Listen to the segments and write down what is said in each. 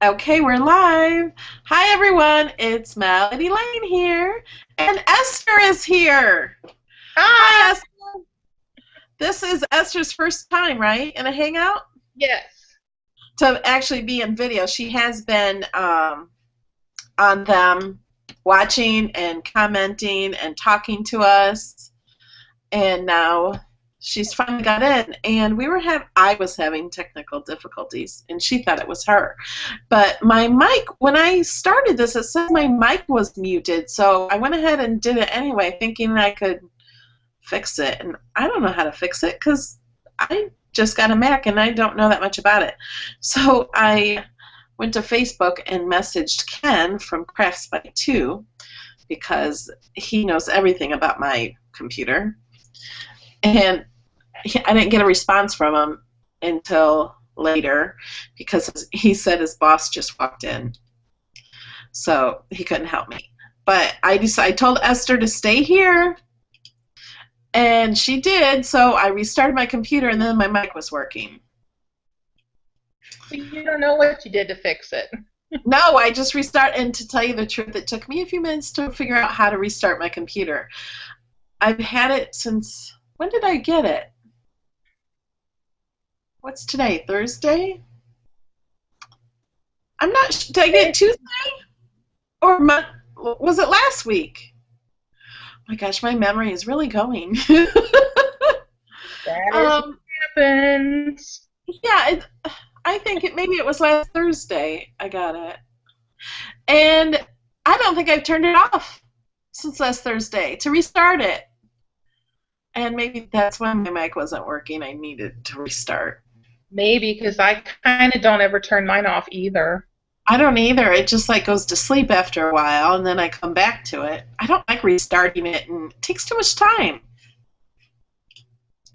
Okay, we're live. Hi, everyone. It's Melody Lane here, and Esther is here. Hi. Hi, Esther. This is Esther's first time, right, in a hangout Yes. to actually be in video. She has been on them, watching and commenting and talking to us, and now she's finally got in. And I was having technical difficulties, and she thought it was her. But my mic, when I started this, it said my mic was muted, so I went ahead and did it anyway, thinking I could fix it. And I don't know how to fix it because I just got a Mac and I don't know that much about it. So I went to Facebook and messaged Ken from Crafts by 2 because he knows everything about my computer. And I didn't get a response from him until later because he said his boss just walked in, so he couldn't help me. But I told Esther to stay here, and she did. So I restarted my computer, and then my mic was working. But you don't know what you did to fix it. No, I just restarted. And to tell you the truth, it took me a few minutes to figure out how to restart my computer. I've had it since, when did I get it? What's today? Thursday? I'm not. Did I get it Tuesday? Or was it last week? Oh my gosh, my memory is really going. That is what um, happens. yeah, I think maybe it was last Thursday I got it. And I don't think I've turned it off since last Thursday to restart it. And maybe that's when my mic wasn't working. I needed to restart. Maybe because I kind of don't ever turn mine off either. I don't either. It just like goes to sleep after a while, and then I come back to it. I don't like restarting it, and it takes too much time.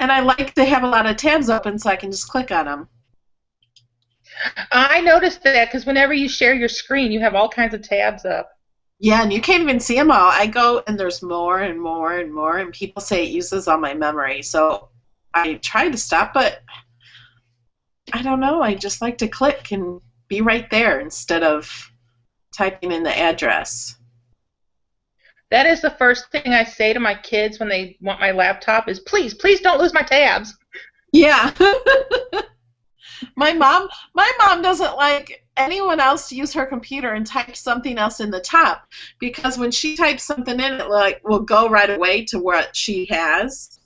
And I like to have a lot of tabs open so I can just click on them. I noticed that because whenever you share your screen, you have all kinds of tabs up. Yeah, and you can't even see them all. I go, and there's more and more and more, and people say it uses all my memory. So I try to stop, but I don't know. I just like to click and be right there instead of typing in the address. That is the first thing I say to my kids when they want my laptop is, please, please don't lose my tabs. Yeah. My mom doesn't like anyone else to use her computer and type something else in the top, because when she types something in, it like will go right away to what she has.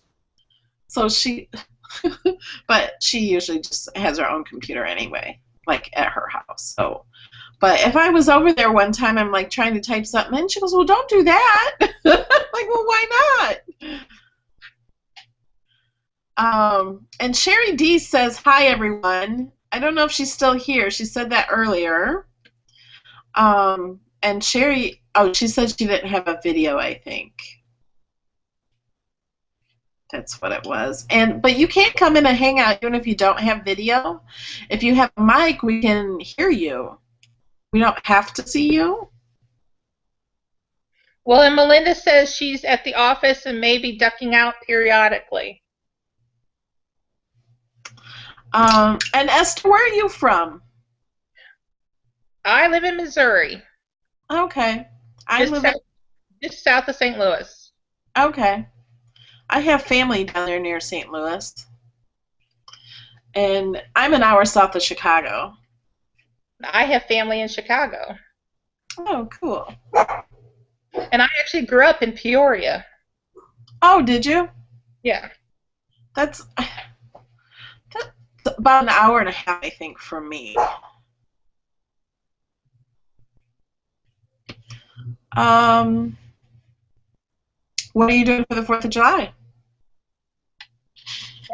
So but she usually just has her own computer anyway, like at her house. So, but if I was over there one time, I'm like trying to type something in, she goes, "Well, don't do that." Like, well, why not? And Sherry D says, "Hi, everyone." I don't know if she's still here. She said that earlier. And Sherry, oh, she said she didn't have a video, I think. That's what it was. But you can't come in a hangout even if you don't have video. If you have a mic, we can hear you. We don't have to see you. Well, and Melinda says she's at the office and maybe ducking out periodically. And Esther, where are you from? I live in Missouri, Okay. I just live south, just south of St. Louis. okay. I have family down there near St. Louis. And I'm an hour south of Chicago. I have family in Chicago. Oh, cool. And I actually grew up in Peoria. Oh, did you? Yeah. That's about an hour and a half, I think, from me. Um, what are you doing for the 4th of July?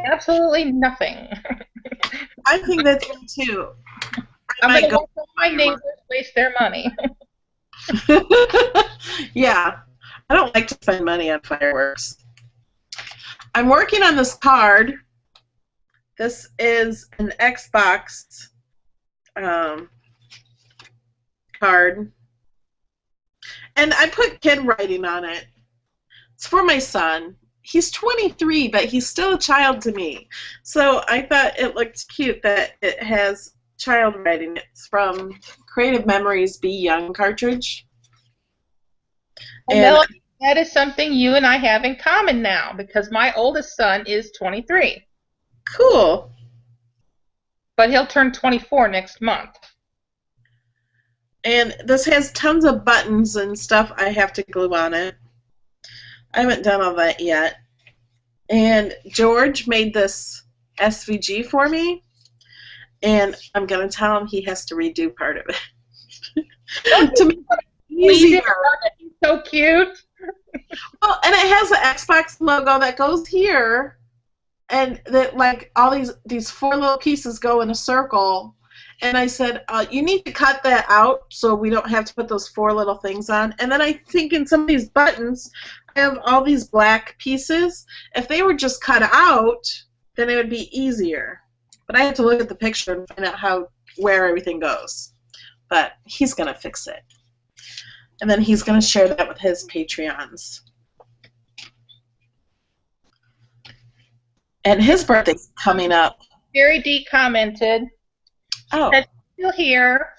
Absolutely nothing. I think that's me too. I I'm going might to go. watch all my neighbors waste their money. Yeah, I don't like to spend money on fireworks. I'm working on this card. This is an Xbox card. And I put kid writing on it. It's for my son. He's 23, but he's still a child to me. So I thought it looked cute that it has child writing. It's from Creative Memories Be Young cartridge. Well, And Melanie, that is something you and I have in common now because my oldest son is 23, cool. but he'll turn 24 next month. And this has tons of buttons and stuff I have to glue on it. I haven't done all that yet. And George made this SVG for me, and I'm going to tell him he has to redo part of it. To make it easier. He's so cute. Well, and it has the Xbox logo that goes here, and that like all these four little pieces go in a circle. And I said, you need to cut that out so we don't have to put those four little things on. And then I think in some of these buttons, I have all these black pieces. If they were just cut out, then it would be easier. But I have to look at the picture and find out where everything goes. But he's going to fix it. And then he's going to share that with his Patreons. And his birthday's coming up. Very D commented. Oh. That's still here,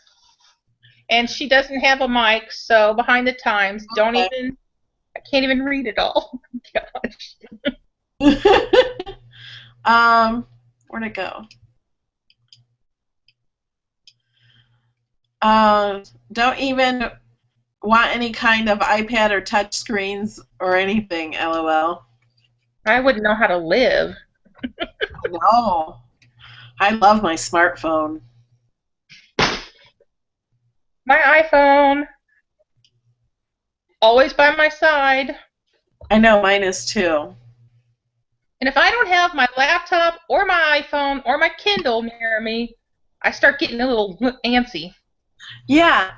and she doesn't have a mic, so behind the times, I can't even read it all. Gosh. Where'd it go? Don't even want any kind of iPad or touch screens or anything, LOL. I wouldn't know how to live. No. I love my smartphone. My iPhone, always by my side. I know, mine is too. And if I don't have my laptop or my iPhone or my Kindle near me, I start getting a little antsy. Yeah,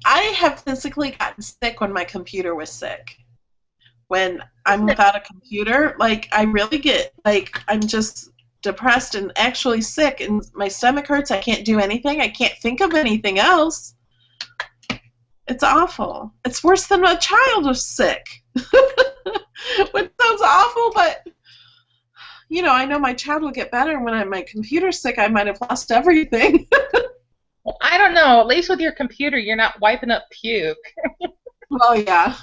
I have physically gotten sick when my computer was sick. When I'm without a computer, like, I really get, like, I'm just depressed and actually sick, and my stomach hurts. I can't do anything. I can't think of anything else. It's awful. It's worse than a child was sick. Which sounds awful, but, you know, I know my child will get better. When my computer's sick, I might have lost everything. Well, I don't know. At least with your computer, you're not wiping up puke. Well, yeah.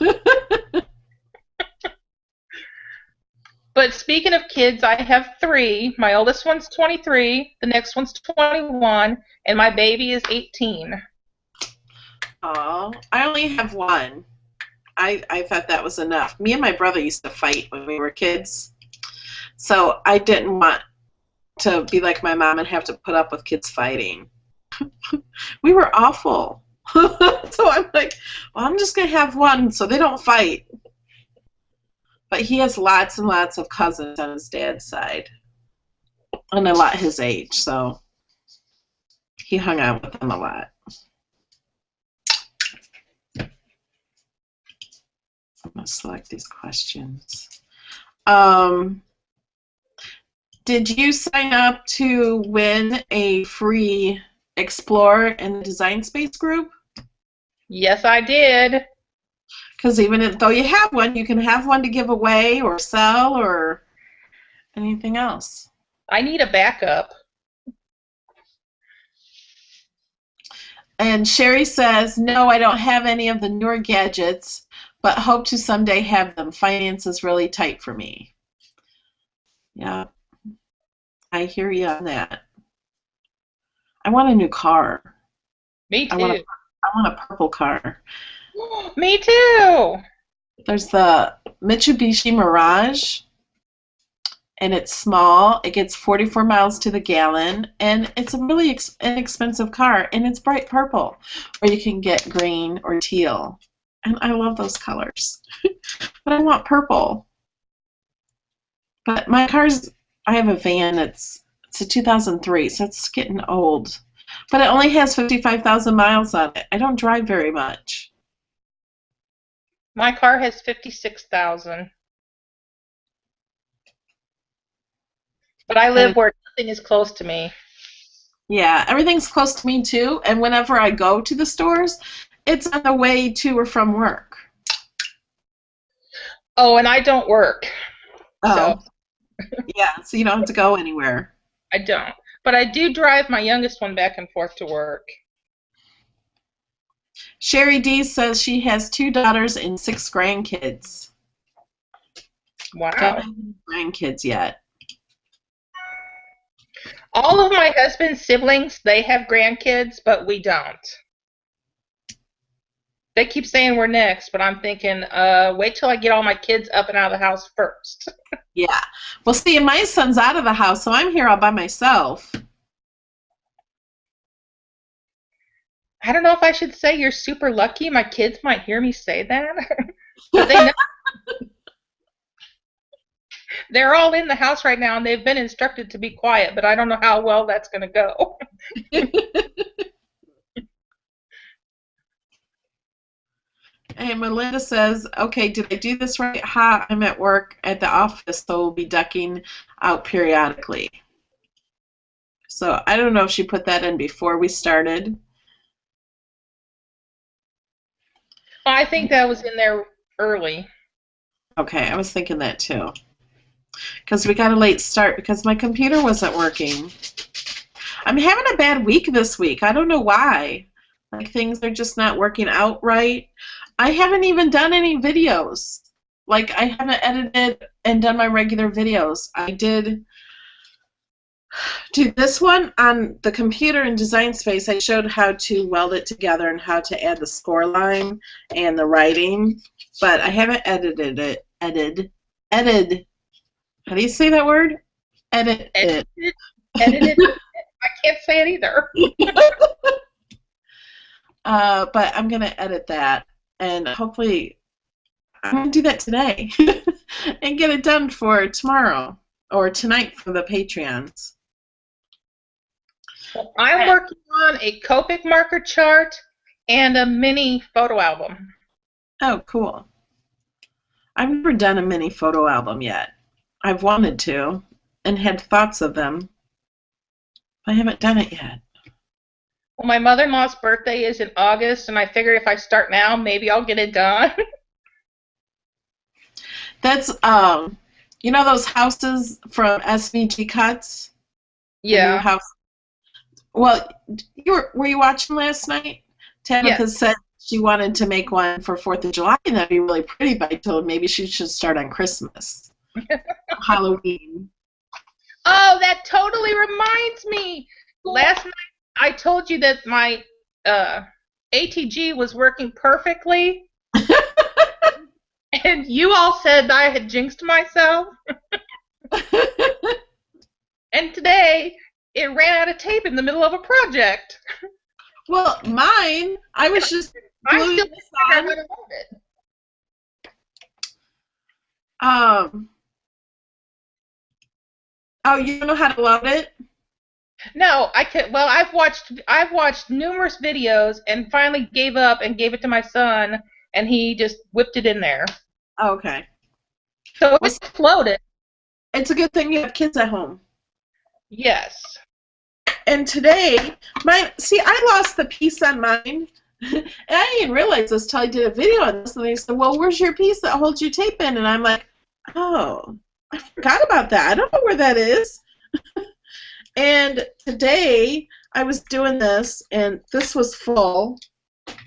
But speaking of kids, I have 3. My oldest one's 23, the next one's 21, and my baby is 18. Oh, I only have one. I thought that was enough. Me and my brother used to fight when we were kids, so I didn't want to be like my mom and have to put up with kids fighting. We were awful. So I'm like, well, I'm just going to have one so they don't fight. But he has lots and lots of cousins on his dad's side, and a lot his age, so he hung out with them a lot. I'm going to select these questions. Did you sign up to win a free Explore in the Design Space group? Yes, I did. Because even though you have one, you can have one to give away or sell or anything else. I need a backup. And Sherry says, no, I don't have any of the newer gadgets, but hope to someday have them. Finance is really tight for me. Yeah, I hear you on that. I want a new car. Me too. I want a purple car. Me too. There's the Mitsubishi Mirage, and it's small. It gets 44 miles to the gallon, and it's a really inexpensive car, and it's bright purple. Or you can get green or teal, and I love those colors. But I want purple. But my car's, I have a van. It's a 2003, so it's getting old. But it only has 55,000 miles on it. I don't drive very much. My car has 56,000. But I live where nothing is close to me. Yeah, everything's close to me too, and whenever I go to the stores, it's on the way to or from work. Oh, and I don't work. Oh. So. Yeah, so you don't have to go anywhere. I don't. But I do drive my youngest one back and forth to work. Sherry D says she has 2 daughters and 6 grandkids. Wow. Don't have any grandkids yet. All of my husband's siblings, they have grandkids, but we don't. They keep saying we're next, but I'm thinking, wait till I get all my kids up and out of the house first. Yeah. Well, see, my son's out of the house, so I'm here all by myself. I don't know if I should say you're super lucky. My kids might hear me say that. But they know. They're all in the house right now, and they've been instructed to be quiet, but I don't know how well that's going to go. Hey, Melinda says, okay, did I do this right? Ha, I'm at work at the office, so we'll be ducking out periodically. So I don't know if she put that in before we started. I think that was in there early. Okay, I was thinking that too. Because we got a late start because my computer wasn't working. I'm having a bad week this week. I don't know why. Like, things are just not working out right. I haven't even done any videos. Like, I haven't edited and done my regular videos. I did do this one on the computer in Design Space. I showed how to weld it together and how to add the score line and the writing, but I haven't edited it. Edited. How do you say that word? Edit it. Edited. I can't say it either. But I'm going to edit that, and hopefully I'm going to do that today and get it done for tomorrow or tonight for the Patreons. I'm working on a Copic marker chart and a mini photo album. Oh, cool. I've never done a mini photo album yet. I've wanted to and had thoughts of them. I haven't done it yet. Well, my mother-in-law's birthday is in August, and I figured if I start now, maybe I'll get it done. That's, you know those houses from SVG Cuts? Yeah. The new house. Well, were you watching last night? Tabitha said she wanted to make one for 4th of July, and that'd be really pretty, but I told her maybe she should start on Christmas. Halloween. Oh, that totally reminds me. Last night I told you that my ATG was working perfectly. And you all said I had jinxed myself. And today it ran out of tape in the middle of a project. Well, mine, I was just I still figured out how to load it. Oh, you don't know how to load it? No, I could. Well, I've watched numerous videos and finally gave up and gave it to my son, and he just whipped it in there. Oh, okay. So it's loaded. It's a good thing you have kids at home. Yes. And today, I lost the piece on mine, and I didn't realize this till I did a video on this, and they said, well, where's your piece that holds your tape in? And I'm like, oh, I forgot about that. I don't know where that is. And today, I was doing this, and this was full. Let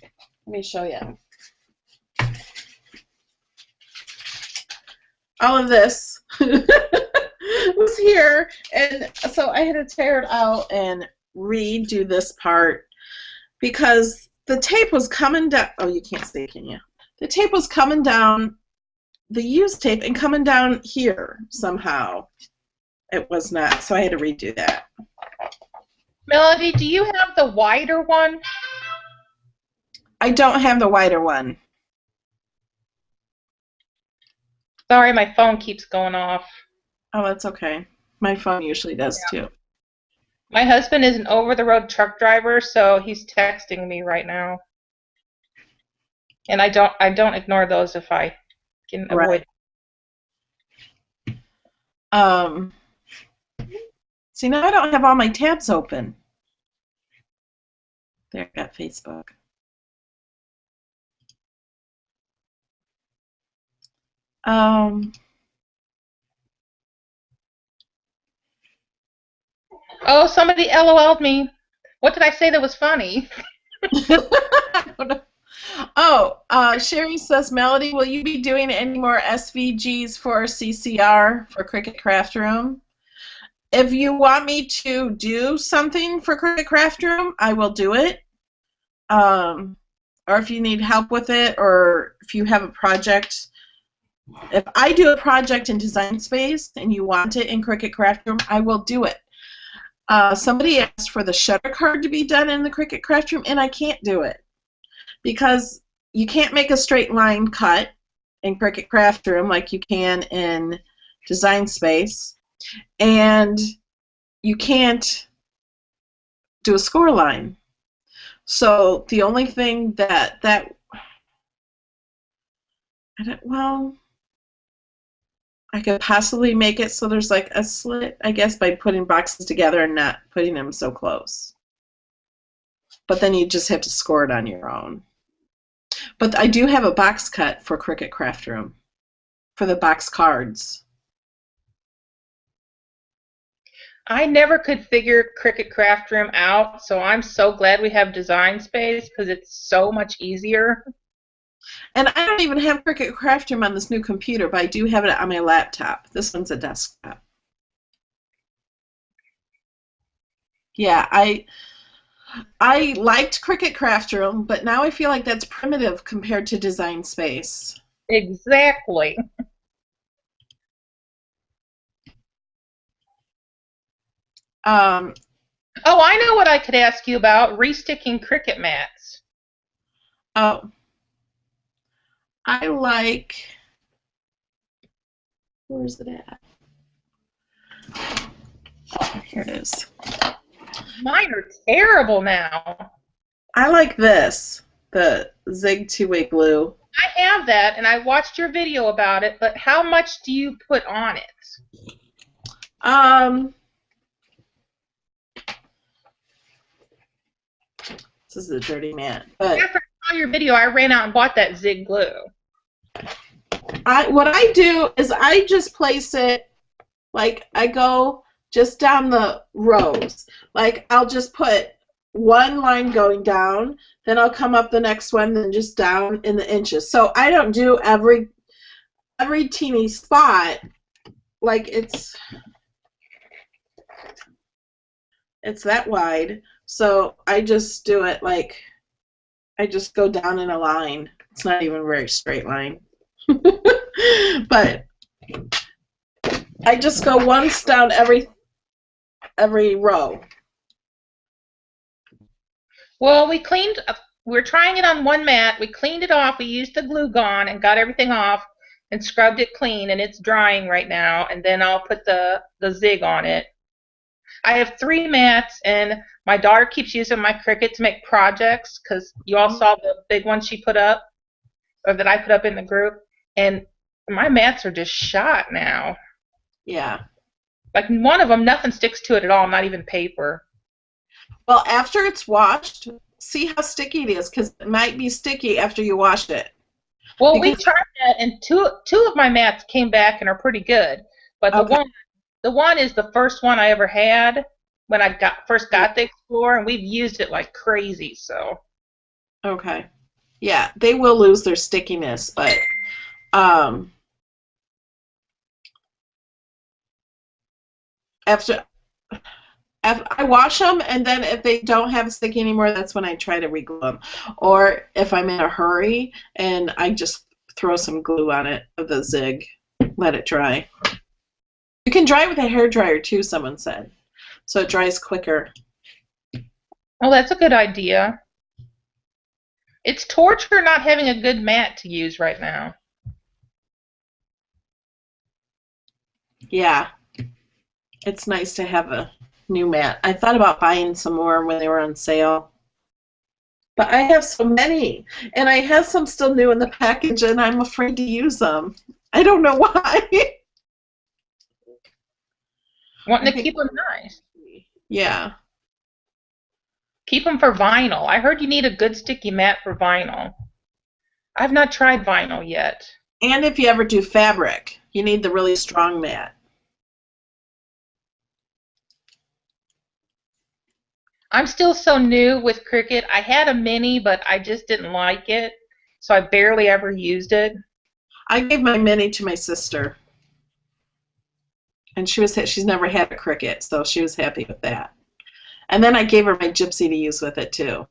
me show you. All of this was here, and so I had to tear it out and redo this part because the tape was coming down. Oh, you can't see it, can you? The tape was coming down, the used tape, and coming down here somehow. It was not, so I had to redo that. Melody, do you have the wider one? I don't have the wider one. Sorry, my phone keeps going off. Oh, that's okay. My phone usually does too. My husband is an over-the-road truck driver, so he's texting me right now. And I don't ignore those if I can avoid. See, now I don't have all my tabs open. There, I got Facebook. Oh, somebody LOL'd me. What did I say that was funny? I don't know. Oh, Sherry says, Melody, will you be doing any more SVGs for CCR for Cricut Craft Room? If you want me to do something for Cricut Craft Room, I will do it. Or if you need help with it, or if you have a project. If I do a project in Design Space and you want it in Cricut Craft Room, I will do it. Somebody asked for the shutter card to be done in the Cricut Craft Room, and I can't do it because you can't make a straight line cut in Cricut Craft Room like you can in Design Space, and you can't do a score line. So the only thing I could possibly make it so there's like a slit, I guess, by putting boxes together and not putting them so close. But then you just have to score it on your own. But I do have a box cut for Cricut Craft Room for the box cards. I never could figure Cricut Craft Room out, so I'm so glad we have Design Space because it's so much easier. And I don't even have Cricut Craft Room on this new computer, but I do have it on my laptop. This one's a desktop. Yeah, I liked Cricut Craft Room, but now I feel like that's primitive compared to Design Space. Exactly. Oh, I know what I could ask you about. Resticking Cricut mats. Oh. I like, where's it at? Oh, here it is. Mine are terrible now. I like this, the Zig two-way glue. I have that, and I watched your video about it, but how much do you put on it? This is a dirty mat. But after I saw your video, I ran out and bought that Zig glue. What I do is I just place it, like I go just down the rows. Like I'll just put one line going down, then I'll come up the next one, then just down in the inches. So I don't do every teeny spot. Like it's that wide. So I just do it like I just go down in a line. It's not even a very straight line. But I just go once down every row. Well, we're trying it on one mat. We cleaned it off. We used the glue gun and got everything off and scrubbed it clean, and it's drying right now. And then I'll put the Zig on it. I have 3 mats, and my daughter keeps using my Cricut to make projects because you all saw the big one she put up, or that I put up in the group, and my mats are just shot now. Yeah. Like one of them, nothing sticks to it at all, not even paper. Well, after it's washed, see how sticky it is, because it might be sticky after you wash it. Well, we tried that, and two of my mats came back and are pretty good, but the one is the first one I ever had when I first got the Explorer, and we've used it like crazy. So. Okay. Yeah, they will lose their stickiness, but after I wash them, and then if they don't have sticky anymore, that's when I try to re-glue them. Or if I'm in a hurry, and I just throw some glue on it of the Zig, let it dry. You can dry with a hairdryer too, someone said, so it dries quicker. Oh, that's a good idea. It's torture not having a good mat to use right now. Yeah, it's nice to have a new mat. I thought about buying some more when they were on sale, but I have so many, and I have some still new in the package, and I'm afraid to use them. I don't know why. Wanting to keep them nice. Yeah. Keep them for vinyl. I heard you need a good sticky mat for vinyl. I've not tried vinyl yet. And if you ever do fabric, you need the really strong mat. I'm still so new with Cricut. I had a mini, but I just didn't like it, so I barely ever used it. I gave my mini to my sister, and she's never had a Cricut, so she was happy with that. And then I gave her my Gypsy to use with it too.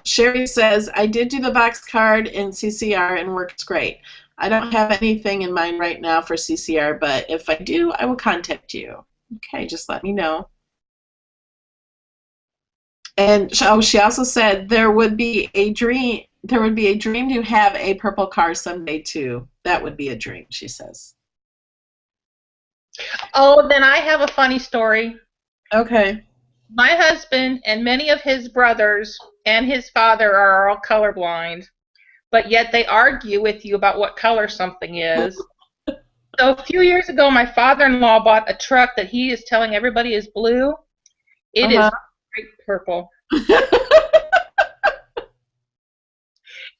Sherry says, I did do the box card in CCR and works great. I don't have anything in mind right now for CCR, but if I do, I will contact you. Okay, just let me know. And she also said there would be a dream to have a purple car someday too. That would be a dream, she says. Oh, then I have a funny story. Okay. My husband and many of his brothers and his father are all colorblind, but yet they argue with you about what color something is. So a few years ago, my father-in-law bought a truck that he is telling everybody is blue. It is bright purple.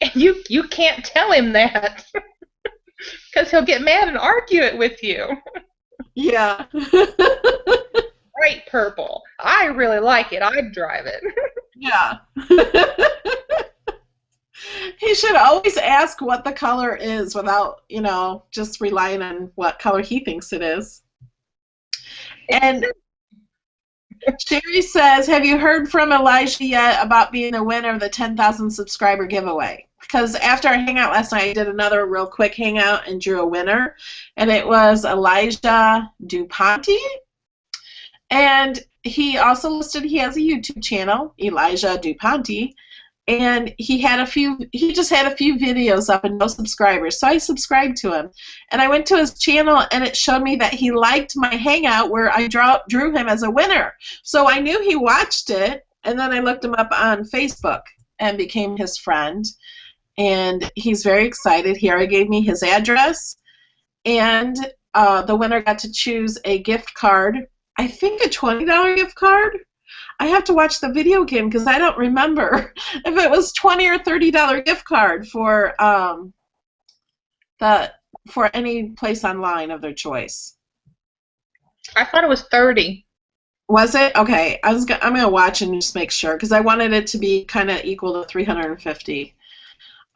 And you can't tell him that because he'll get mad and argue it with you. Yeah. Bright purple. I really like it. I'd drive it. Yeah. He should always ask what the color is without, just relying on what color he thinks it is. And Sherry says, have you heard from Elijah yet about being a winner of the 10,000 subscriber giveaway? Because after our hangout last night, I did another real quick hangout and drew a winner. And it was Elijah Duponte. And he also listed he has a YouTube channel, Elijah Duponte. And he just had a few videos up and no subscribers. So I subscribed to him. And I went to his channel and it showed me that he liked my hangout where I drew him as a winner. So I knew he watched it. And then I looked him up on Facebook and became his friend. And he's very excited. He already gave me his address. And the winner got to choose a gift card. I think a $20 gift card. I have to watch the video again because I don't remember if it was $20 or $30 gift card for any place online of their choice. I thought it was 30. Was it? Okay, I'm gonna watch and just make sure because I wanted it to be kind of equal to 350.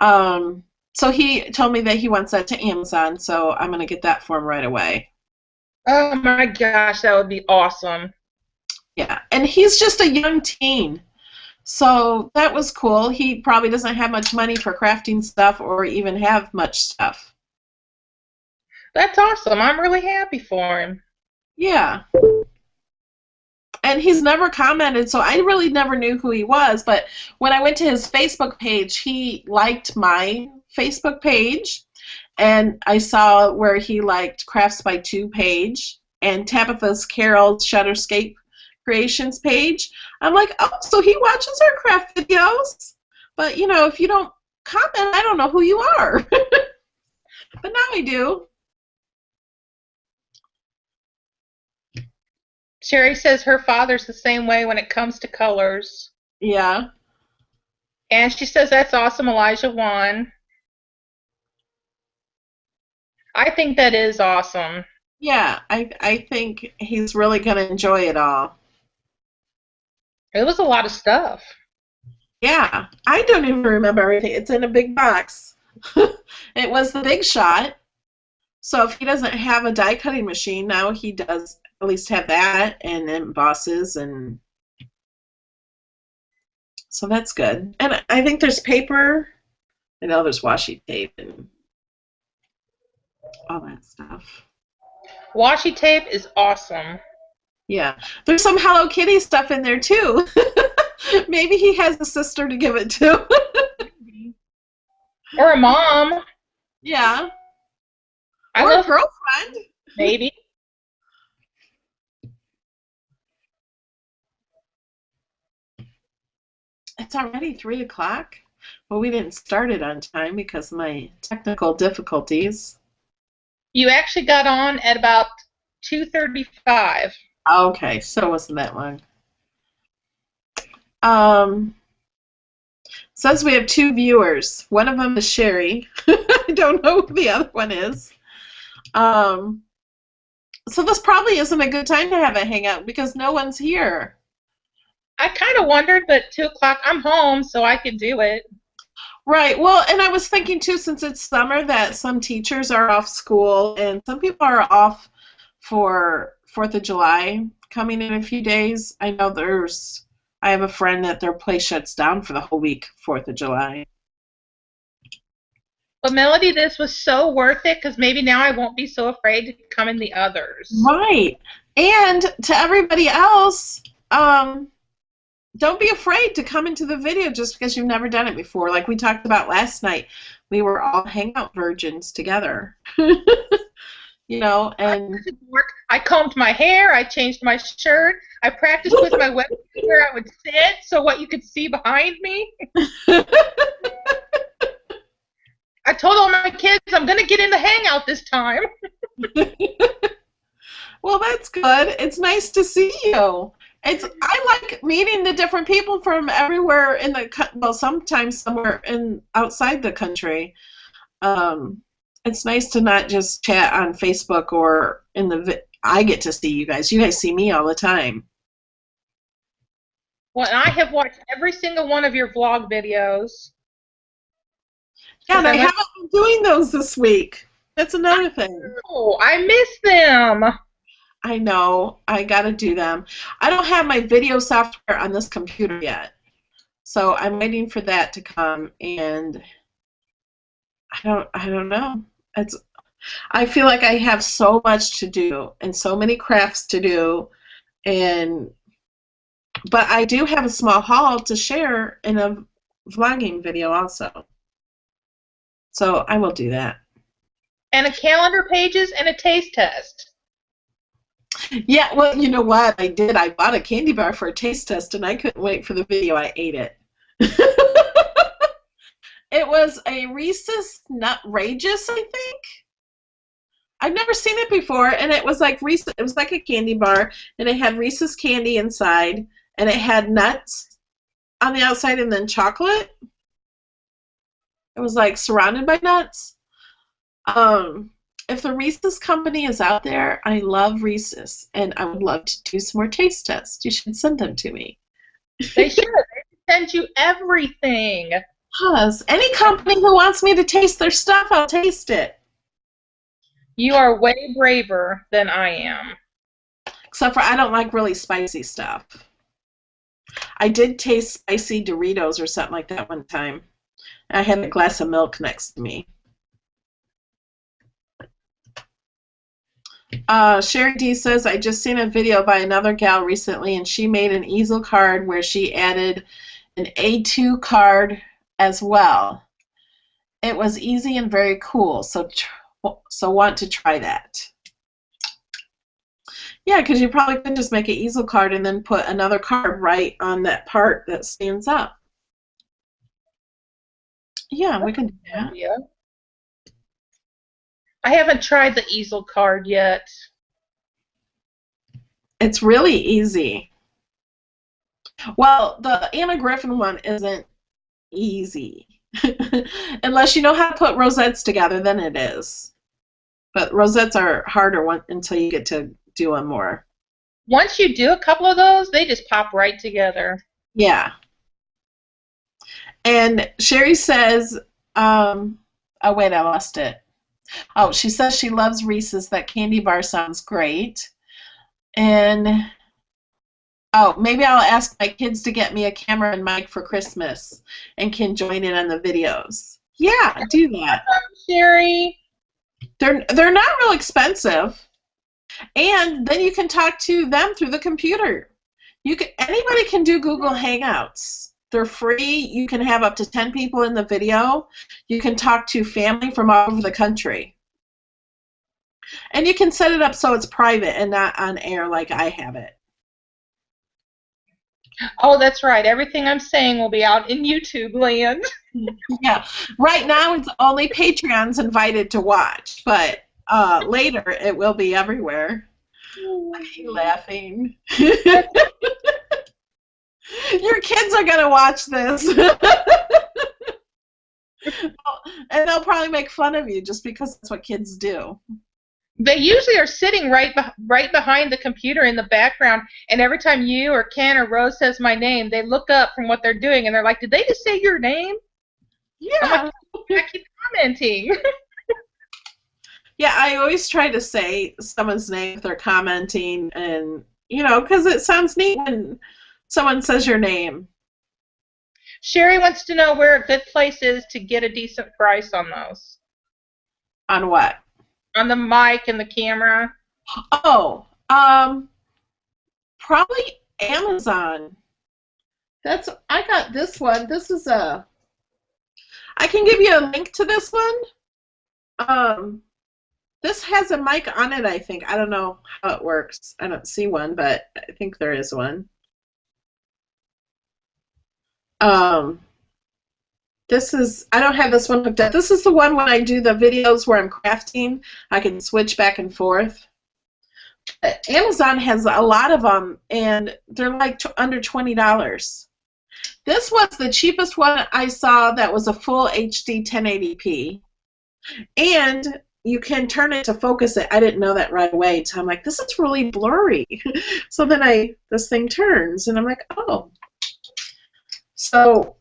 So he told me that he wants that to Amazon, so I'm gonna get that for him right away. Oh my gosh, that would be awesome. Yeah, and he's just a young teen, so that was cool. He probably doesn't have much money for crafting stuff or even have much stuff. That's awesome. I'm really happy for him. Yeah. And he's never commented, so I really never knew who he was, but when I went to his Facebook page, he liked my Facebook page, and I saw where he liked Crafts by Two page and Tabitha's Carol's Shutterscape Creations page. I'm like, oh, so he watches our craft videos. But, if you don't comment, I don't know who you are. But now I do. Sherry says her father's the same way when it comes to colors. Yeah. And she says that's awesome, Elijah won. I think that is awesome. Yeah, I think he's really going to enjoy it all. It was a lot of stuff. Yeah, I don't even remember everything. It's in a big box. It was the Big Shot. So if he doesn't have a die cutting machine, now he does at least have that and embosses, and so that's good. And I think there's paper. I know there's washi tape and all that stuff. Washi tape is awesome. Yeah. There's some Hello Kitty stuff in there, too. Maybe he has a sister to give it to. Or a mom. Yeah. Or a girlfriend. Maybe. It's already 3 o'clock. Well, we didn't start it on time because of my technical difficulties. You actually got on at about 2:35. Okay, so it wasn't that long. Says we have 2 viewers. One of them is Sherry. I don't know who the other one is. So this probably isn't a good time to have a hangout because no one's here. I kind of wondered, but 2 o'clock, I'm home, so I could do it. Right. Well, and I was thinking too, since it's summer, that some teachers are off school and some people are off for 4th of July coming in a few days. I have a friend that their place shuts down for the whole week, 4th of July. But Melody, this was so worth it because maybe now I won't be so afraid to come in the others. Right. And to everybody else, don't be afraid to come into the video just because you've never done it before. Like we talked about last night, we were all hangout virgins together. You know, and I combed my hair, I changed my shirt, I practiced with my webcam where I would sit so what you could see behind me. I told all my kids I'm going to get in the hangout this time. Well, that's good. It's nice to see you. I like meeting the different people from everywhere sometimes somewhere outside the country. It's nice to not just chat on Facebook or I get to see you guys. You guys see me all the time. Well, I have watched every single one of your vlog videos. Yeah, and I haven't been doing those this week. That's another thing. Oh, I miss them. I know. I got to do them. I don't have my video software on this computer yet. So I'm waiting for that to come, and I don't know. I feel like I have so much to do and so many crafts to do, but I do have a small haul to share in a vlogging video also. So I will do that. And a calendar pages and a taste test. Yeah, well, you know what I did? I bought a candy bar for a taste test, and I couldn't wait for the video. I ate it. It was a Reese's Nutrageous, I think. I've never seen it before, and it was like Reese's. It was like a candy bar, and it had Reese's candy inside, and it had nuts on the outside, and then chocolate. It was like surrounded by nuts. If the Reese's company is out there, I love Reese's, and I would love to do some more taste tests. You should send them to me. They should. They should send you everything. Yes. Any company who wants me to taste their stuff, I'll taste it. You are way braver than I am. Except for I don't like really spicy stuff. I did taste spicy Doritos or something like that one time. I had a glass of milk next to me. Sherry D says, I just seen a video by another gal recently, and she made an easel card where she added an A2 card as well. It was easy and very cool, so want to try that. Yeah, because you probably could just make an easel card and then put another card right on that part that stands up. Yeah, we can do that. Yeah. I haven't tried the easel card yet. It's really easy. Well, the Anna Griffin one isn't easy. Unless you know how to put rosettes together, then it is. But rosettes are harder until you get to do them more. Once you do a couple of those, they just pop right together. Yeah. And Sherry says, oh wait, I lost it. Oh, she says she loves Reese's. That candy bar sounds great. And oh, maybe I'll ask my kids to get me a camera and mic for Christmas and can join in on the videos. Yeah, do that. Sherry. They're not real expensive. And then you can talk to them through the computer. Anybody can do Google Hangouts. They're free. You can have up to 10 people in the video. You can talk to family from all over the country. And you can set it up so it's private and not on air like I have it. Oh, that's right. Everything I'm saying will be out in YouTube land. Yeah. Right now it's only Patreons invited to watch, but later it will be everywhere. Why are you laughing? Your kids are going to watch this. And they'll probably make fun of you just because that's what kids do. They usually are sitting right behind the computer in the background, and every time you or Ken or Rose says my name, they look up from what they're doing, and they're like, "Did they just say your name?" I'm like, Yeah. "I keep commenting." Yeah, I always try to say someone's name if they're commenting, and because it sounds neat when someone says your name. Sherry wants to know where a good place is to get a decent price on those. On what? On the mic and the camera. Oh, probably Amazon. I got this one. I can give you a link to this one. This has a mic on it, I think. I don't know how it works. I don't see one, but I think there is one. I don't have this one hooked up. This is the one when I do the videos where I'm crafting. I can switch back and forth. Amazon has a lot of them, and they're like under $20. This was the cheapest one I saw that was a full HD 1080p. And you can turn it to focus it. I didn't know that right away. So I'm like, this is really blurry. So then this thing turns, and I'm like, oh. So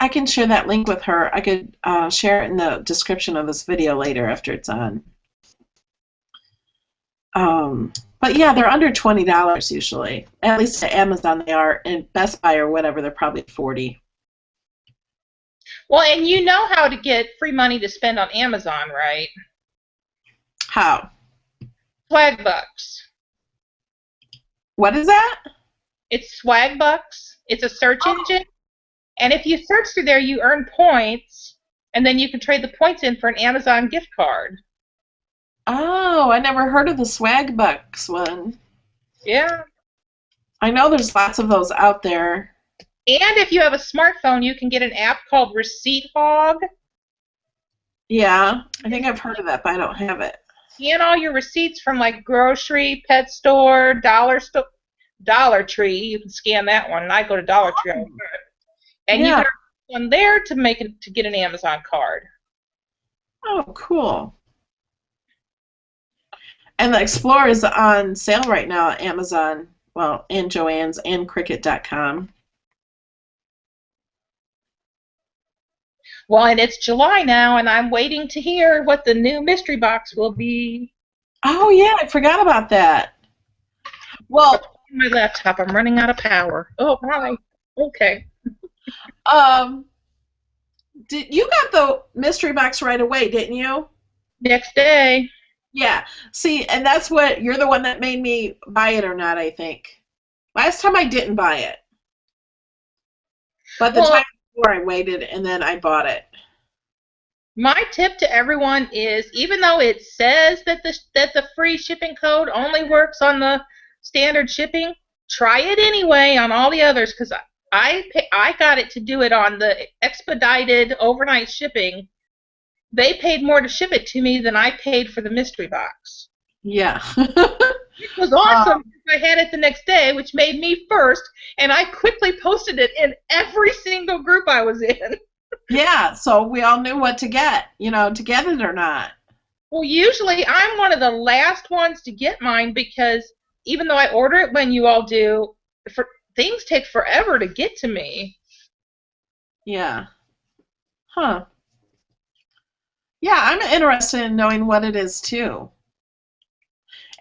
I can share that link with her. I could share it in the description of this video later after it's on. But yeah, they're under $20 usually. At least at Amazon they are. And Best Buy or whatever, they're probably $40. Well, and you know how to get free money to spend on Amazon, right? How? Swag bucks. What is that? It's Swag bucks. It's a search engine. And if you search through there, you earn points, and then you can trade the points in for an Amazon gift card. Oh, I never heard of the Swag Bucks one. Yeah. I know there's lots of those out there. And if you have a smartphone, you can get an app called Receipt Hog. Yeah, I think I've heard of that, but I don't have it. Scan all your receipts from like grocery, pet store, Dollar Tree. You can scan that one, and I go to Dollar Tree all the time. And you can earn one there to get an Amazon card. Oh, cool. And the Explorer is on sale right now at Amazon, well, and Joann's and Cricut.com. Well, and it's July now, and I'm waiting to hear what the new mystery box will be. Oh, yeah, I forgot about that. Well, my laptop, I'm running out of power. Oh, hi. Okay. You got the mystery box right away, didn't you? Next day. Yeah. See, and that's you're the one that made me buy it or not, I think. Last time I didn't buy it. But the time before I waited and then I bought it. My tip to everyone is, even though it says that the free shipping code only works on the standard shipping, try it anyway on all the others, because I got it to do it on the expedited overnight shipping. They paid more to ship it to me than I paid for the mystery box. Yeah. It was awesome. I had it the next day, which made me first, and I quickly posted it in every single group I was in. Yeah, so we all knew what to get, to get it or not. Well, usually I'm one of the last ones to get mine, because even though I order it when you all do, things take forever to get to me. Yeah. Huh. Yeah, I'm interested in knowing what it is, too.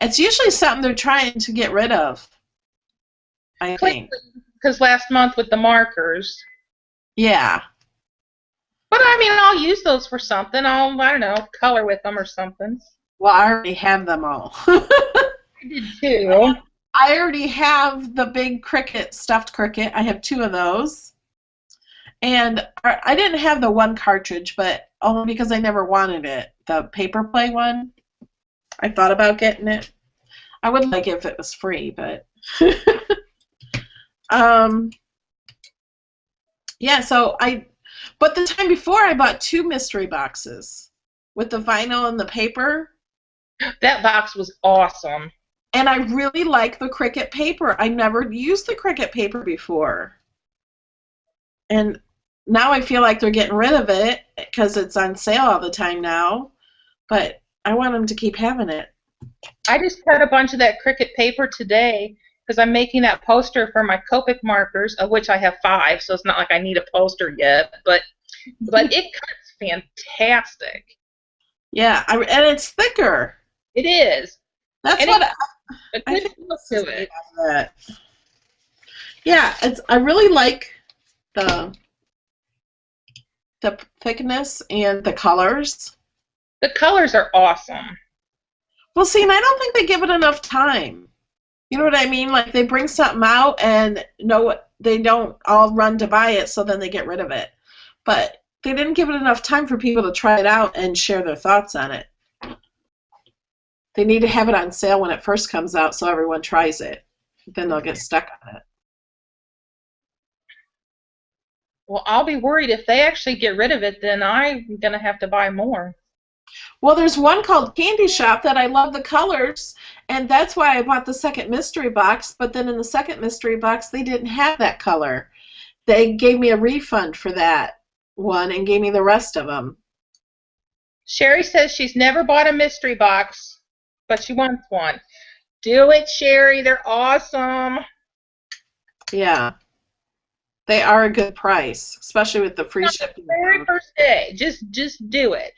It's usually something they're trying to get rid of, I think. Because last month with the markers. Yeah. But, I mean, I'll use those for something. I don't know, color with them or something. Well, I already have them all. I did, too. I already have the big Cricut, stuffed Cricut. I have 2 of those. And I didn't have the one cartridge, but only because I never wanted it. The paper play one. I thought about getting it. I would like it if it was free, but yeah, but the time before I bought 2 mystery boxes with the vinyl and the paper. That box was awesome. And I really like the Cricut paper. I never used the Cricut paper before. And now I feel like they're getting rid of it because it's on sale all the time now. But I want them to keep having it. I just cut a bunch of that Cricut paper today because I'm making that poster for my Copic markers, of which I have 5, so it's not like I need a poster yet. But it cuts fantastic. Yeah, and it's thicker. It is. That's and what a I good think. feel to it. That. Yeah, I really like the thickness and the colors. The colors are awesome. Well, see, and I don't think they give it enough time. You know what I mean? Like they bring something out and they don't all run to buy it, so then they get rid of it. But they didn't give it enough time for people to try it out and share their thoughts on it. They need to have it on sale when it first comes out so everyone tries it. Then they'll get stuck on it. Well, I'll be worried if they actually get rid of it, then I'm going to have to buy more. Well, there's one called Candy Shop that I love the colors, and that's why I bought the second mystery box, but then in the second mystery box, they didn't have that color. They gave me a refund for that one and gave me the rest of them. Sherry says she's never bought a mystery box, but she wants one. Do it, Sherry. They're awesome. Yeah. They are a good price, especially with the free shipping. The very first day. Just do it.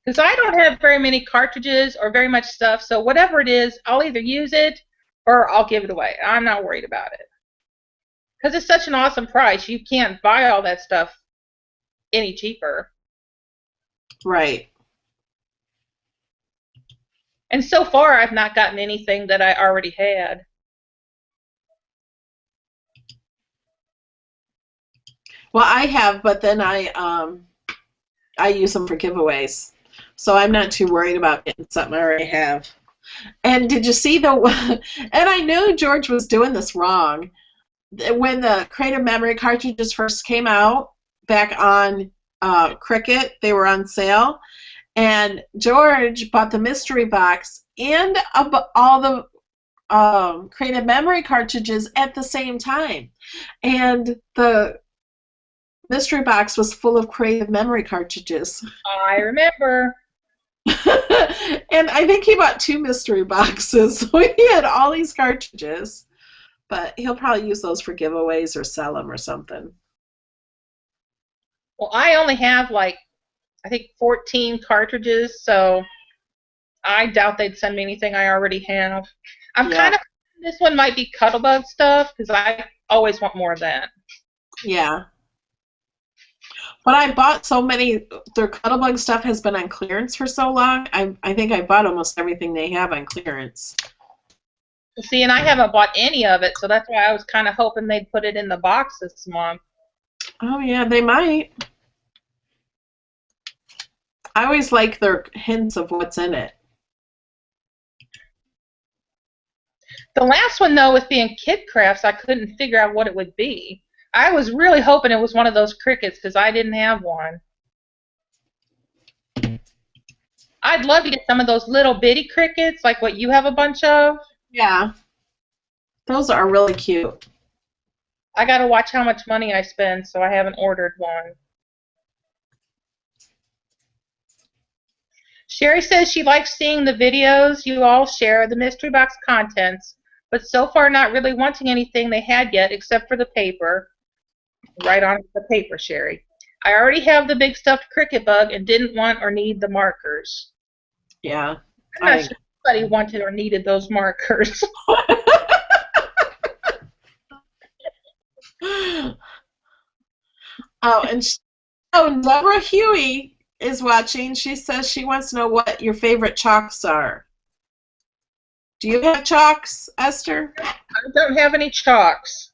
Because I don't have very many cartridges or very much stuff, so whatever it is, I'll either use it or I'll give it away. I'm not worried about it. Because it's such an awesome price. You can't buy all that stuff any cheaper. Right. And so far, I've not gotten anything that I already had. Well, I have, but then I use them for giveaways. So I'm not too worried about getting something I already have. And did you see and I knew George was doing this wrong. When the Creative Memory cartridges first came out back on Cricut, they were on sale. And George bought the mystery box and all the Creative Memory cartridges at the same time. And the mystery box was full of Creative Memory cartridges. I remember. And I think he bought 2 mystery boxes, so he had all these cartridges. But he'll probably use those for giveaways or sell them or something. Well, I only have I think 14 cartridges, so I doubt they'd send me anything I already have. I'm kind of this one might be Cuttlebug stuff because I always want more of that. Yeah. But I bought so many, their Cuttlebug stuff has been on clearance for so long, I think I bought almost everything they have on clearance. See, and I haven't bought any of it, so that's why I was kind of hoping they'd put it in the box this month. Oh, yeah, they might. I always like their hints of what's in it. The last one, though, with being Kid Crafts, I couldn't figure out what it would be. I was really hoping it was one of those Cricuts because I didn't have one. I'd love to get some of those little bitty Cricuts, like what you have a bunch of. Yeah. Those are really cute. I got to watch how much money I spend, so I haven't ordered one. Sherry says she likes seeing the videos you all share the mystery box contents, but so far not really wanting anything they had yet except for the paper. Right on the paper, Sherry. I already have the big stuffed Cricut bug and didn't want or need the markers. Yeah. I'm not sure anybody wanted or needed those markers. And Deborah Huey is watching. She says she wants to know what your favorite chalks are. Do you have chalks, Esther? I don't have any chalks.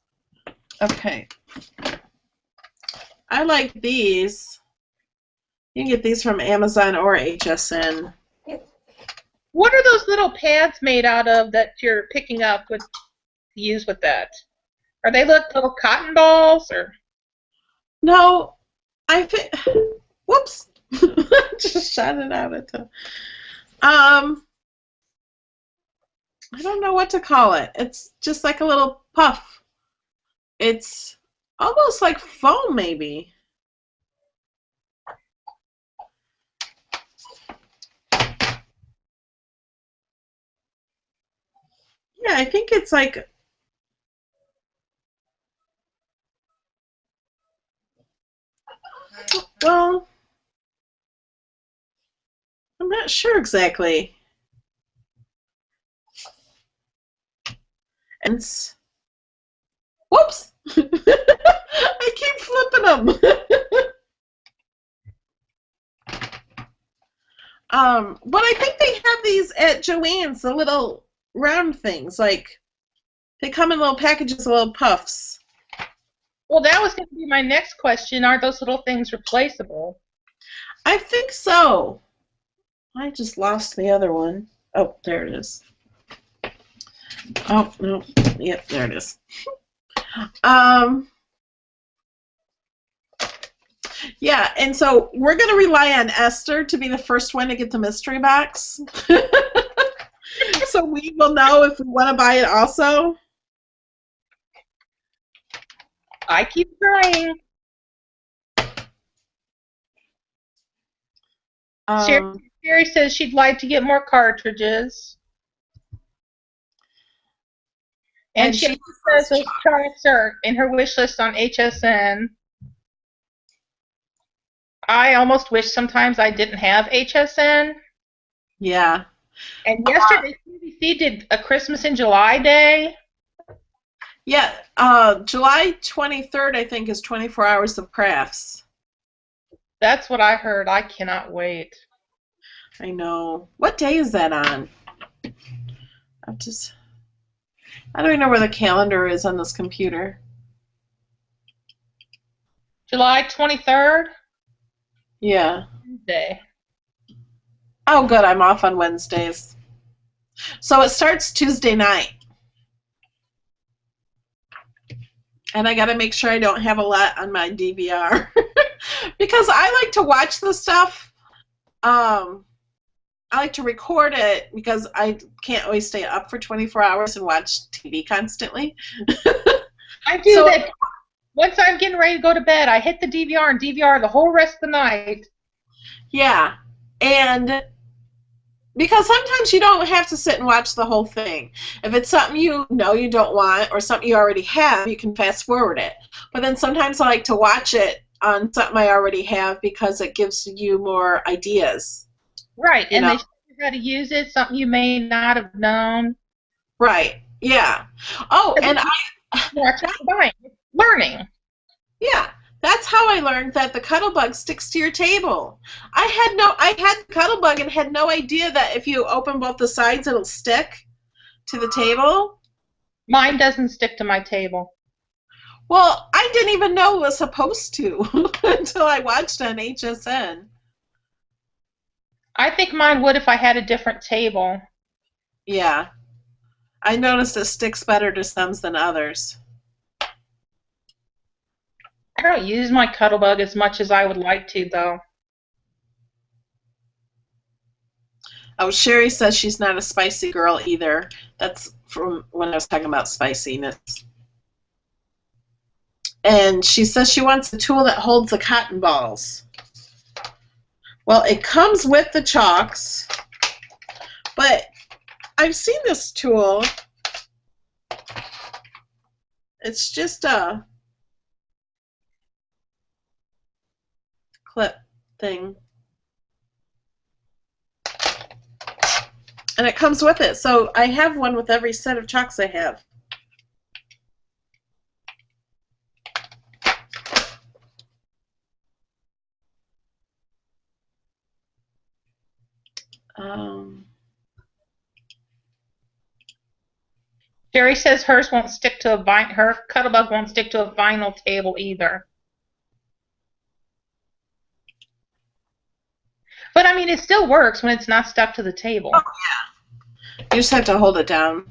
Okay. I like these. You can get these from Amazon or HSN. What are those little pads made out of that you're picking up to use with that? Are they little cotton balls or? No, I think. Whoops! Just shot it out at the. I don't know what to call it. It's just like a little puff. It's almost like foam, maybe. Yeah, I think it's like, well, I'm not sure exactly. And whoops, I keep flipping them. But I think they have these at Joann's, the little round things. Like, they come in little packages, little puffs. Well, that was going to be my next question. Are those little things replaceable? I think so. I just lost the other one. Oh, there it is. Oh, no. Yep, there it is. Yeah, and so we're going to rely on Esther to be the first one to get the mystery box. So we will know if we want to buy it also. I keep trying. Sherry says she'd like to get more cartridges. And she says those charts are in her wish list on HSN. I almost wish sometimes I didn't have HSN. Yeah. And yesterday, CBC did a Christmas in July day. Yeah, July 23rd, I think, is 24 Hours of Crafts. That's what I heard. I cannot wait. I know. What day is that on? I don't even know where the calendar is on this computer. July 23rd? Yeah. Wednesday. Oh, good. I'm off on Wednesdays. So it starts Tuesday night. And I got to make sure I don't have a lot on my DVR. Because I like to watch the stuff. I like to record it because I can't always stay up for 24 hours and watch TV constantly. I do that. Once I'm getting ready to go to bed, I hit the DVR and DVR the whole rest of the night. Yeah. And because sometimes you don't have to sit and watch the whole thing. If it's something you know you don't want or something you already have, you can fast forward it. But then sometimes I like to watch it on something I already have because it gives you more ideas. Right, and they show you how to use it, something you may not have known. Right, yeah. Oh, and learning. Yeah, that's how I learned that the Cuttlebug sticks to your table. I had the Cuttlebug and had no idea that if you open both the sides, it'll stick to the table. Mine doesn't stick to my table. Well, I didn't even know it was supposed to until I watched on HSN. I think mine would if I had a different table. Yeah. I noticed it sticks better to some than others. I don't use my Cuttlebug as much as I would like to, though. Oh, Sherry says she's not a spicy girl either. That's from when I was talking about spiciness. And she says she wants a tool that holds the cotton balls. Well, it comes with the chalks, but I've seen this tool. It's just a clip thing. And it comes with it. So I have one with every set of chalks I have. Sherry says hers won't stick to her Cuttlebug won't stick to a vinyl table either. But I mean, it still works when it's not stuck to the table. Oh yeah. You just have to hold it down.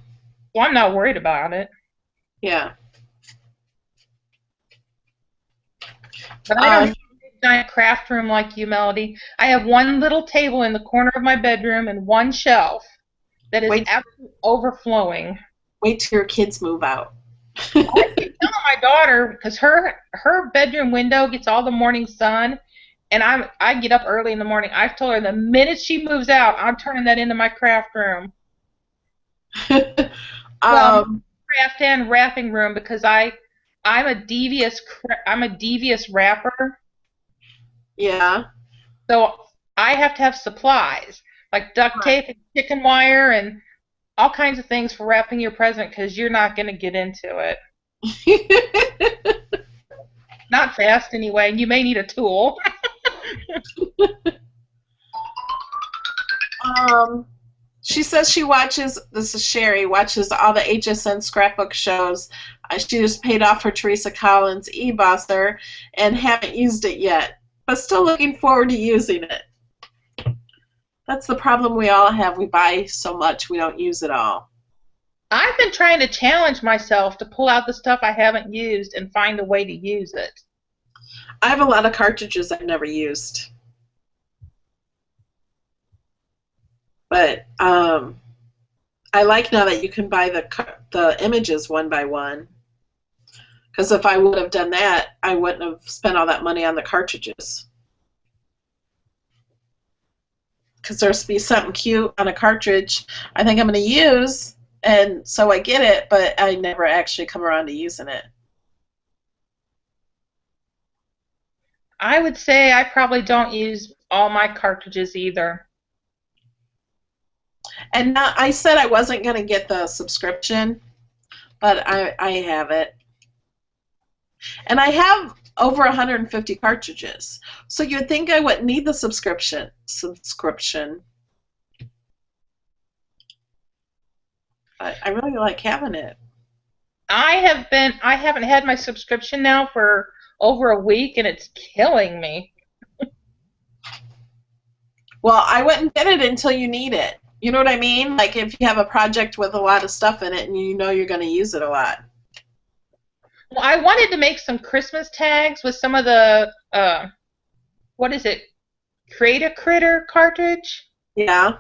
Well, I'm not worried about it. Yeah. But I don't have a big giant craft room like you, Melody. I have one little table in the corner of my bedroom and one shelf that is absolutely overflowing. Wait till your kids move out. I keep telling my daughter, because her bedroom window gets all the morning sun, and I get up early in the morning. I've told her the minute she moves out, I'm turning that into my craft room. Well, Um, craft and wrapping room because I'm a devious wrapper, yeah. so I have to have supplies like duct tape and chicken wire and all kinds of things for wrapping your present because you're not going to get into it. Not fast anyway, and you may need a tool. um, she says she watches, this is Sherry, watches all the HSN scrapbook shows. She just paid off her Teresa Collins e-bosser and haven't used it yet, but still looking forward to using it. That's the problem we all have. We buy so much, we don't use it all. I've been trying to challenge myself to pull out the stuff I haven't used and find a way to use it. I have a lot of cartridges I've never used. But I like now that you can buy the images one by one. Because if I would have done that, I wouldn't have spent all that money on the cartridges. Because there's to be something cute on a cartridge I think I'm going to use, and so I get it, but I never actually come around to using it. I would say I probably don't use all my cartridges either. And now, I said I wasn't going to get the subscription, but I have it. And I have over 150 cartridges. So you'd think I wouldn't need the subscription. I really like having it. I haven't had my subscription now for over a week and it's killing me. Well, I wouldn't get it until you need it. You know what I mean? Like if you have a project with a lot of stuff in it and you know you're going to use it a lot. Well, I wanted to make some Christmas tags with some of the, what is it, Create a Critter cartridge? Yeah.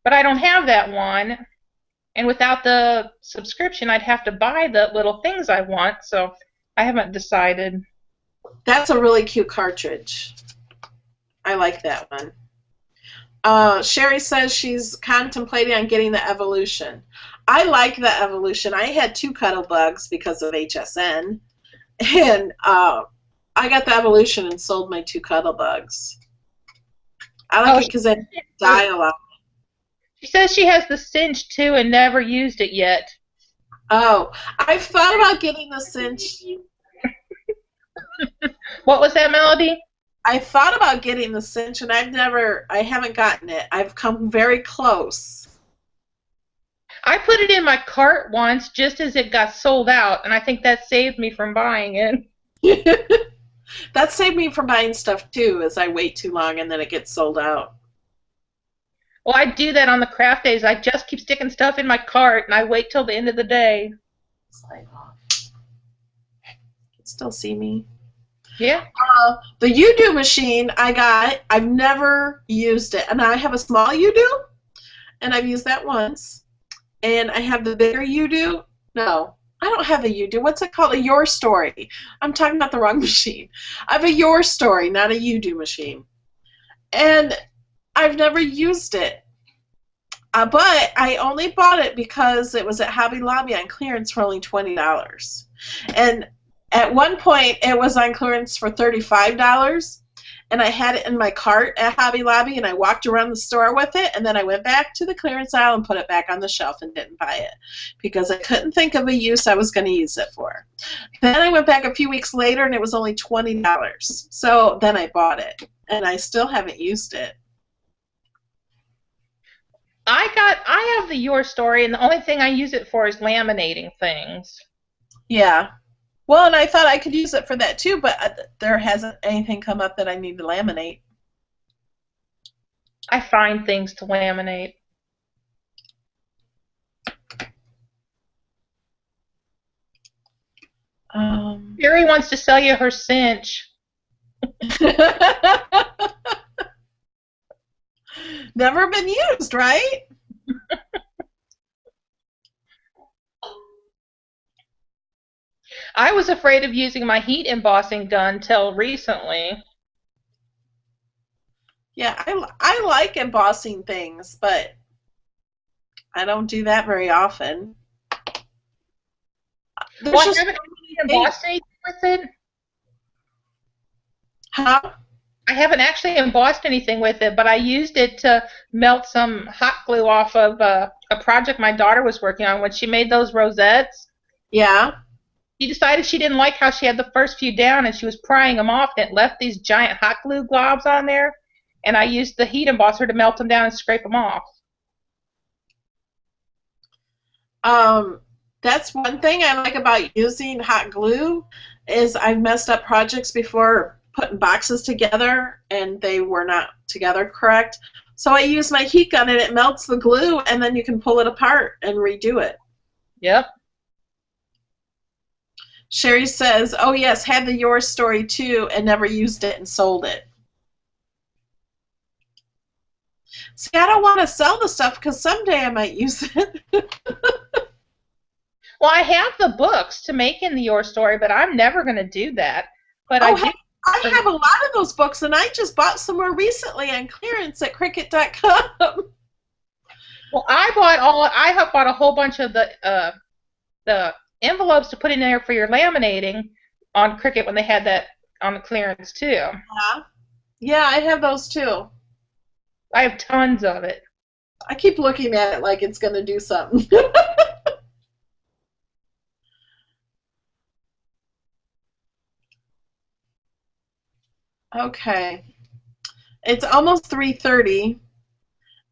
But I don't have that one. And without the subscription, I'd have to buy the little things I want, so I haven't decided. That's a really cute cartridge. I like that one. Sherry says she's contemplating on getting the Evolution. I like the Evolution. I had 2 cuddle bugs because of HSN, and I got the Evolution and sold my 2 cuddle bugs. I like it because they die a lot. She says she has the Cinch too and never used it yet. Oh, I've thought about getting the Cinch. What was that, Melody? I thought about getting the Cinch, and I haven't gotten it. I've come very close. I put it in my cart once just as it got sold out, and I think that saved me from buying it. That saved me from buying stuff too, as I wait too long and then it gets sold out. Well, I do that on the craft days. I just keep sticking stuff in my cart, and I wait till the end of the day. Slide off. You can still see me. Yeah. The U-Do machine I've never used it. And I have a small U-Do, and I've used that once. And I have the bigger U-Do. No, I don't have a U-Do. What's it called? A Your Story. I'm talking about the wrong machine. I have a Your Story, not a U-Do machine. And I've never used it. But I only bought it because it was at Hobby Lobby on clearance for only $20. And at one point, it was on clearance for $35, and I had it in my cart at Hobby Lobby, and I walked around the store with it, and then I went back to the clearance aisle and put it back on the shelf and didn't buy it because I couldn't think of a use I was going to use it for. Then I went back a few weeks later, and it was only $20. So then I bought it, and I still haven't used it. I have the Your Story, and the only thing I use it for is laminating things. Yeah. Well, and I thought I could use it for that too, but there hasn't anything come up that I need to laminate. I find things to laminate. Sherry wants to sell you her Cinch. Never been used, right? I was afraid of using my heat embossing gun till recently. Yeah, I like embossing things, but I don't do that very often. There's Well, I just haven't so many things. embossed anything with it. Huh? I haven't actually embossed anything with it, but I used it to melt some hot glue off of a project my daughter was working on when she made those rosettes. Yeah. She decided she didn't like how she had the first few down and she was prying them off and it left these giant hot glue globs on there. And I used the heat embosser to melt them down and scrape them off. Um, that's one thing I like about using hot glue is I've messed up projects before putting boxes together and they were not together correct. So I use my heat gun and it melts the glue and then you can pull it apart and redo it. Yep. Sherry says, oh yes, had the Your Story too and never used it and sold it. See, I don't want to sell the stuff because someday I might use it. Well, I have the books to make in the Your Story, but I'm never going to do that. But Oh, I hey, do. I have a lot of those books, and I just bought some more recently on clearance at Cricut.com. Well, I have bought a whole bunch of the envelopes to put in there for your laminating on Cricut when they had that on the clearance too. Yeah, I have those too. I have tons of it. I keep looking at it like it's going to do something. Okay. It's almost 3:30,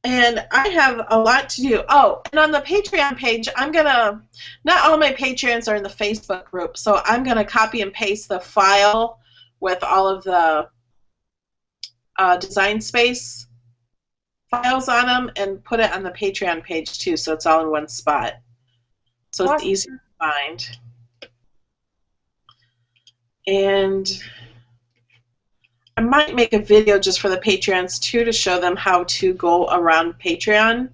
and I have a lot to do. Oh, and on the Patreon page, not all my Patreons are in the Facebook group, so I'm going to copy and paste the file with all of the Design Space files on them and put it on the Patreon page too, so it's all in one spot. So it's easy to find. And I might make a video just for the Patreons too to show them how to go around Patreon.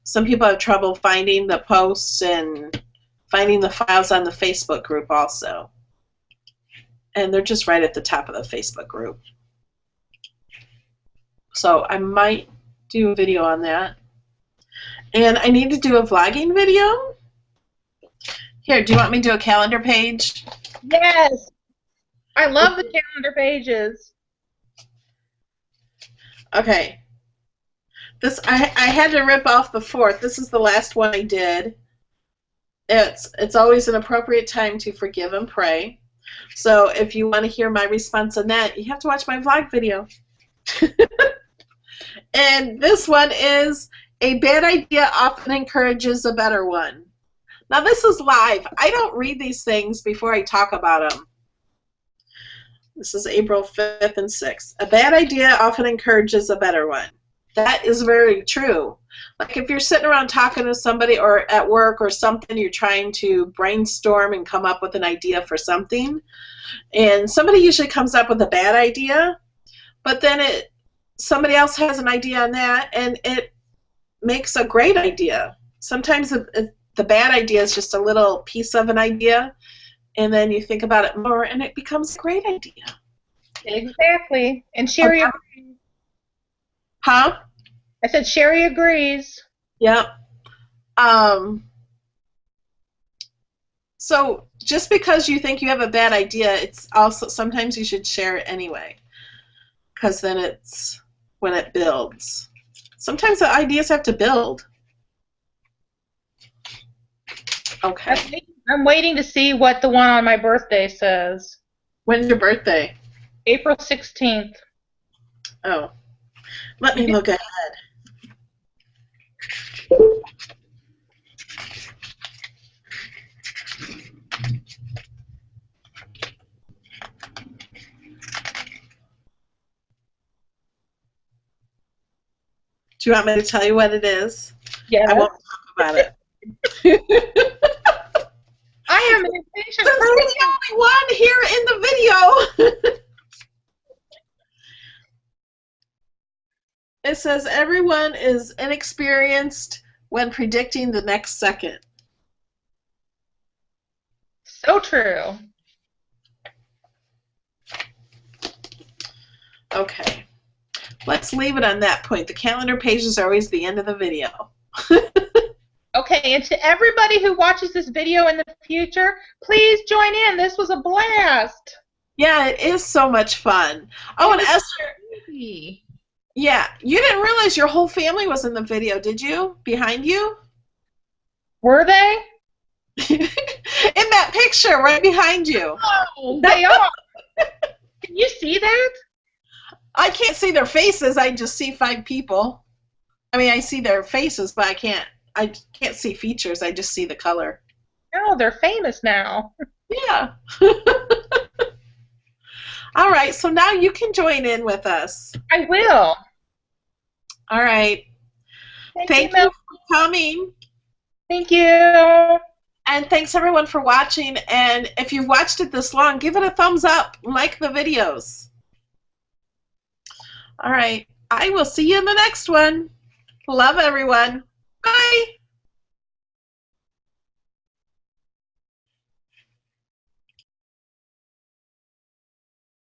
Some people have trouble finding the posts and finding the files on the Facebook group also. And they're just right at the top of the Facebook group. So I might do a video on that. And I need to do a vlogging video. Here, do you want me to do a calendar page? Yes. I love the calendar pages. Okay. I had to rip off the 4th. This is the last one I did. It's always an appropriate time to forgive and pray. So if you want to hear my response on that, you have to watch my vlog video. And this one is, a bad idea often encourages a better one. Now this is live. I don't read these things before I talk about them. This is April 5th and 6th. A bad idea often encourages a better one. That is very true. Like if you're sitting around talking to somebody or at work or something, you're trying to brainstorm and come up with an idea for something, and somebody usually comes up with a bad idea, but then somebody else has an idea on that, and it makes a great idea. Sometimes the bad idea is just a little piece of an idea, and then you think about it more, and it becomes a great idea. Exactly. And Sherry agrees. Huh? I said Sherry agrees. Yep. So just because you think you have a bad idea, it's also sometimes you should share it anyway, because then it's when it builds. Sometimes the ideas have to build. Okay. I'm waiting to see what the one on my birthday says. When's your birthday? April 16th. Oh. Let me look ahead. Do you want me to tell you what it is? Yeah. I won't talk about it. I am an impatient Since I'm the only one here in the video. It says everyone is inexperienced when predicting the next second. So true. Okay. Let's leave it on that point. The calendar pages are always the end of the video. Okay, and to everybody who watches this video in the future, please join in. This was a blast. Yeah, it is so much fun. Oh, and Esther, Crazy. yeah, you didn't realize your whole family was in the video, did you? Behind you? Were they? In that picture right behind you. Oh, they are. Can you see that? I can't see their faces. I just see 5 people. I mean, I see their faces, but I can't see features. I just see the color. Oh, they're famous now. Yeah. All right, so now you can join in with us. I will. All right. Thank you for coming. Thank you. And thanks everyone for watching. And if you've watched it this long, give it a thumbs up. Like the videos. All right. I will see you in the next one. Love everyone. Bye.